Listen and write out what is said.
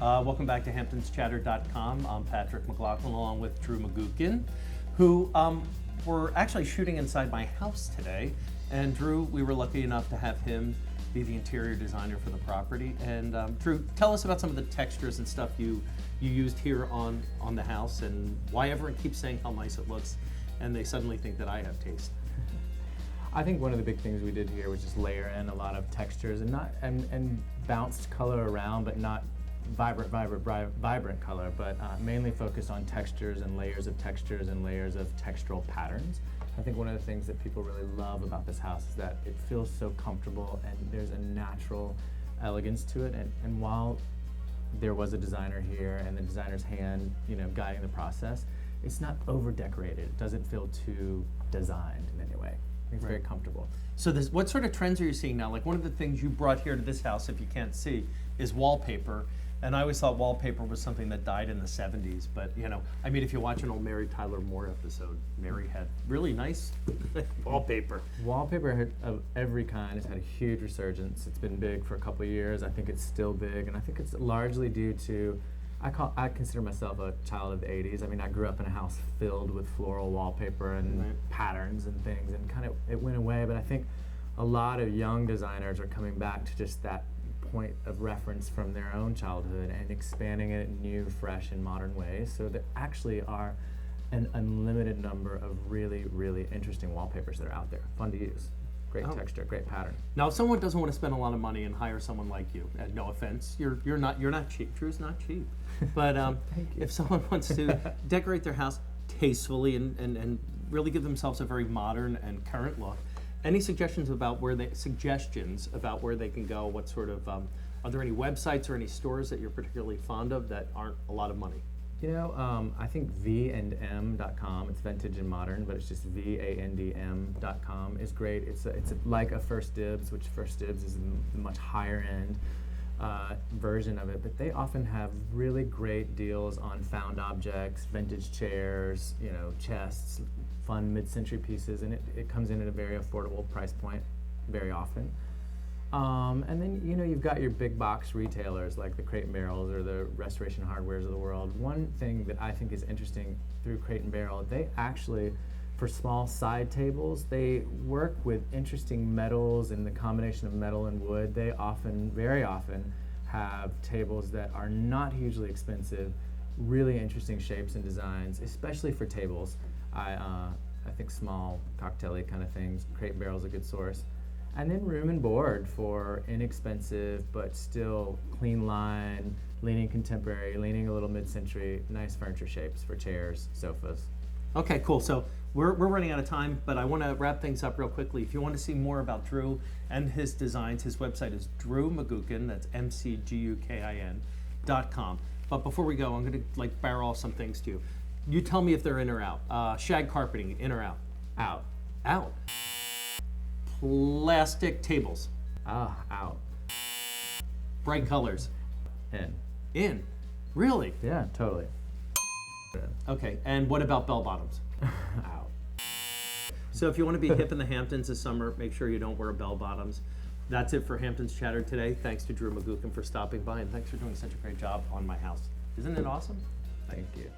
Welcome back to HamptonsChatter.com. I'm Patrick McLaughlin along with Drew Magookin, who we're actually shooting inside my house today. And Drew, we were lucky enough to have him be the interior designer for the property. And Drew, tell us about some of the textures and stuff you used here on the house and why everyone keeps saying how nice it looks and they suddenly think that I have taste. I think one of the big things we did here was just layer in a lot of textures and bounced color around, but not vibrant color, but mainly focused on textures and layers of textural patterns. I think one of the things that people really love about this house is that it feels so comfortable and there's a natural elegance to it. And while there was a designer here and the designer's hand, guiding the process, it's not over decorated. It doesn't feel too designed in any way. It's very comfortable. So what sort of trends are you seeing now? Like one of the things you brought here to this house, if you can't see, is wallpaper. And I always thought wallpaper was something that died in the 70s. But, if you watch an old Mary Tyler Moore episode, Mary had really nice wallpaper. Wallpaper of every kind has had a huge resurgence. It's been big for a couple of years. I think it's still big. And I think it's largely due to, I consider myself a child of the 80s. I grew up in a house filled with floral wallpaper and patterns and things, and it went away. But I think a lot of young designers are coming back to just that point of reference from their own childhood and expanding it in new, fresh, and modern ways. So there actually are an unlimited number of really, really interesting wallpapers that are out there. Fun to use. Great texture, great pattern. Now, if someone doesn't want to spend a lot of money and hire someone like you, and no offense, you're not cheap. Drew's not cheap. But if someone wants to decorate their house tastefully and really give themselves a very modern and current look, any suggestions about where they can go? What sort of are there any websites or any stores that you're particularly fond of that aren't a lot of money? I think vandm.com, it's vintage and modern, but it's just vandm.com is great. It's like a First Dibs, which First Dibs is the much higher end version of it, but they often have really great deals on found objects, vintage chairs, chests, fun mid-century pieces, and it comes in at a very affordable price point very often. And then, you've got your big box retailers like the Crate and Barrels or the Restoration Hardwares of the world. One thing that I think is interesting through Crate and Barrel, they actually, for small side tables, they work with interesting metals and the combination of metal and wood. They very often, have tables that are not hugely expensive, really interesting shapes and designs, especially for tables. I think small cocktail-y kind of things, Crate and Barrel is a good source. And then room and board for inexpensive but still clean line, leaning contemporary, leaning a little mid-century, nice furniture shapes for chairs, sofas. Okay, cool. So we're running out of time, but I want to wrap things up real quickly. If you want to see more about Drew and his designs, his website is Drew Magookin, that's MCGUKIN.com. But before we go, I'm going to barrel some things to you. You tell me if they're in or out. Shag carpeting, in or out? Out. Out. Plastic tables. Out. Bright colors. In. In. Really? Yeah, totally. Okay, and what about bell bottoms? Out. So if you want to be hip in the Hamptons this summer, make sure you don't wear bell bottoms. That's it for Hamptons Chatter today. Thanks to Drew Magookin for stopping by, and thanks for doing such a great job on my house. Isn't it awesome? Thank you.